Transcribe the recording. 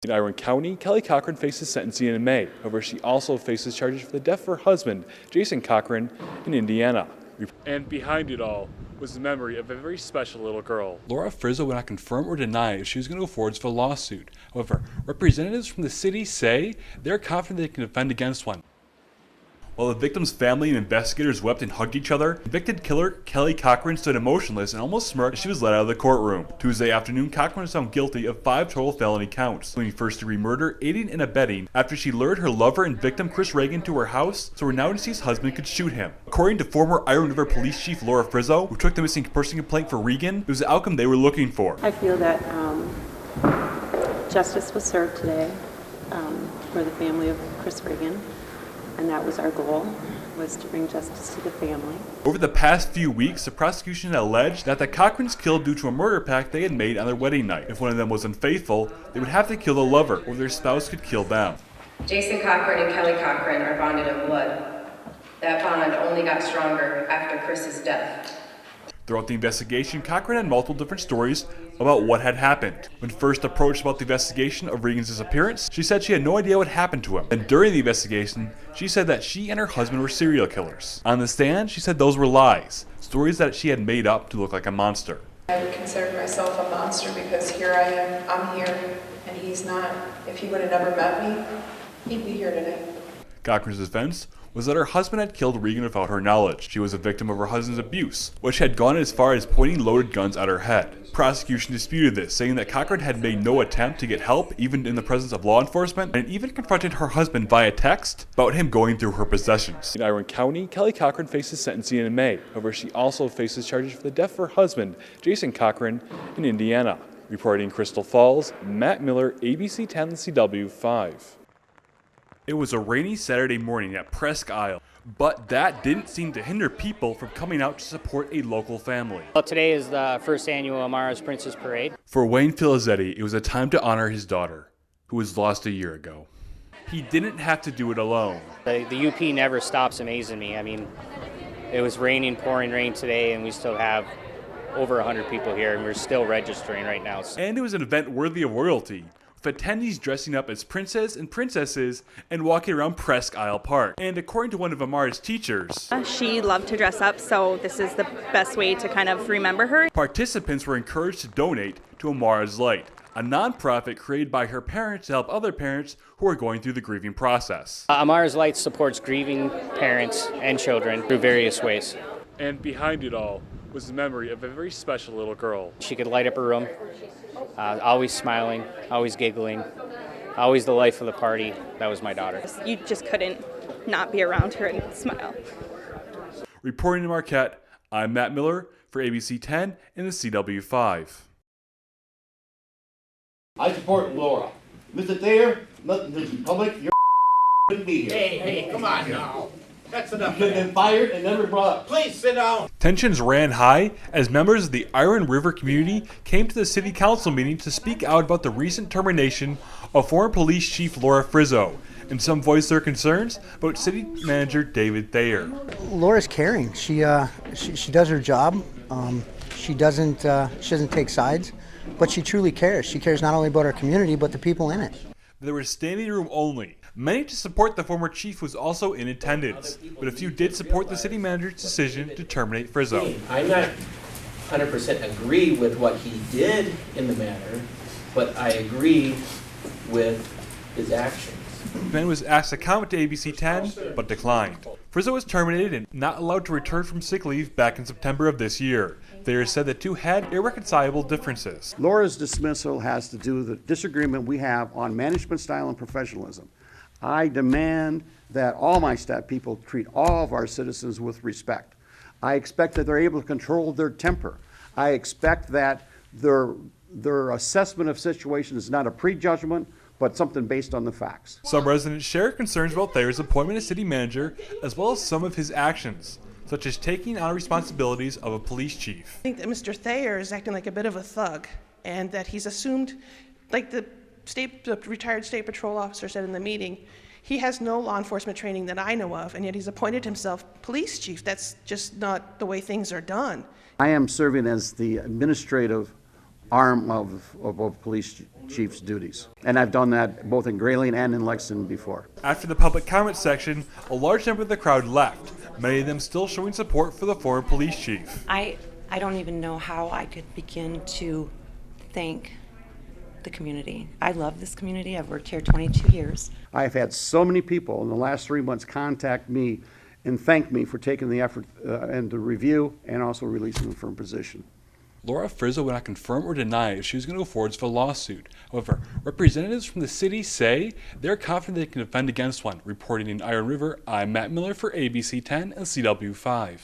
In Iron County, Kelly Cochran faces sentencing in May. However, she also faces charges for the death of her husband, Jason Cochran, in Indiana. And behind it all was the memory of a very special little girl. Laura Frizzo would not confirm or deny if she was going to go forward with a lawsuit. However, representatives from the city say they're confident they can defend against one. While the victim's family and investigators wept and hugged each other, convicted killer Kelly Cochran stood emotionless and almost smirked as she was let out of the courtroom. Tuesday afternoon, Cochran was found guilty of 5 total felony counts, including first-degree murder, aiding and abetting, after she lured her lover and victim Chris Reagan to her house so her now-deceased husband could shoot him. According to former Iron River Police Chief Laura Frizzo, who took the missing person complaint for Reagan, it was the outcome they were looking for. I feel that justice was served today for the family of Chris Reagan. And that was our goal, was to bring justice to the family. Over the past few weeks, the prosecution had alleged that the Cochrans killed due to a murder pact they had made on their wedding night. If one of them was unfaithful, they would have to kill the lover, or their spouse could kill them. Jason Cochran and Kelly Cochran are bonded in blood. That bond only got stronger after Chris's death. Throughout the investigation, Cochran had multiple different stories about what had happened. When first approached about the investigation of Reagan's disappearance, she said she had no idea what happened to him. And during the investigation, she said that she and her husband were serial killers. On the stand, she said those were lies, stories that she had made up to look like a monster. I would consider myself a monster because here I am, I'm here, and he's not. If he would have never met me, he'd be here today. Cochran's defense was that her husband had killed Reagan without her knowledge. She was a victim of her husband's abuse, which had gone as far as pointing loaded guns at her head. Prosecution disputed this, saying that Cochran had made no attempt to get help, even in the presence of law enforcement, and even confronted her husband via text about him going through her possessions. In Iron County, Kelly Cochran faces sentencing in May. However, she also faces charges for the death of her husband, Jason Cochran, in Indiana. Reporting Crystal Falls, Matt Miller, ABC 10 CW 5. It was a rainy Saturday morning at Presque Isle, but that didn't seem to hinder people from coming out to support a local family. Well, today is the first annual Amara's Princess Parade. For Wayne Filizetti, it was a time to honor his daughter, who was lost a year ago. He didn't have to do it alone. The UP never stops amazing me. I mean, it was raining, pouring rain today, and we still have over 100 people here, and we're still registering right now. And it was an event worthy of royalty, with attendees dressing up as princes and princesses and walking around Presque Isle Park. And according to one of Amara's teachers, she loved to dress up, so this is the best way to kind of remember her. Participants were encouraged to donate to Amara's Light, a nonprofit created by her parents to help other parents who are going through the grieving process. Amara's Light supports grieving parents and children through various ways. And behind it all was the memory of a very special little girl. She could light up her room, always smiling, always giggling, always the life of the party. That was my daughter. You just couldn't not be around her and smile. Reporting in Marquette, I'm Matt Miller for ABC 10 and the CW 5. I support Laura. Mr. Thayer, nothing to the public, you shouldn't be here. Hey, come on now. That's enough. You should have been fired and never brought up. Please sit down. Tensions ran high as members of the Iron River community came to the city council meeting to speak out about the recent termination of former police chief Laura Frizzo, and some voiced their concerns about city manager David Thayer. Laura's caring. She does her job. She doesn't take sides, but she truly cares. She cares not only about our community but the people in it. There was standing room only. Many to support the former chief was also in attendance, but a few did support the city manager's decision to terminate Frizzo. I'm not 100% agree with what he did in the matter, but I agree with his actions. The man was asked to comment to ABC 10, but declined. Frizzo was terminated and not allowed to return from sick leave back in September of this year. Thayer said the two had irreconcilable differences. Laura's dismissal has to do with the disagreement we have on management style and professionalism. I demand that all my staff people treat all of our citizens with respect. I expect that they're able to control their temper. I expect that their assessment of situation is not a prejudgment, but something based on the facts. Some residents share concerns about Thayer's appointment as city manager, as well as some of his actions, such as taking on responsibilities of a police chief. I think that Mr. Thayer is acting like a bit of a thug, and that he's assumed, like the retired state patrol officer said in the meeting, he has no law enforcement training that I know of, and yet he's appointed himself police chief. That's just not the way things are done. I am serving as the administrative arm of a police chief's duties. And I've done that both in Grayling and in Lexington before. After the public comment section, a large number of the crowd left, many of them still showing support for the former police chief. I don't even know how I could begin to thank the community. I love this community. I've worked here 22 years. I have had so many people in the last 3 months contact me and thank me for taking the effort and the review and also releasing them from position. Laura Frizzo would not confirm or deny if she was going to go forward with a lawsuit. However, representatives from the city say they're confident they can defend against one. Reporting in Iron River, I'm Matt Miller for ABC 10 and CW5.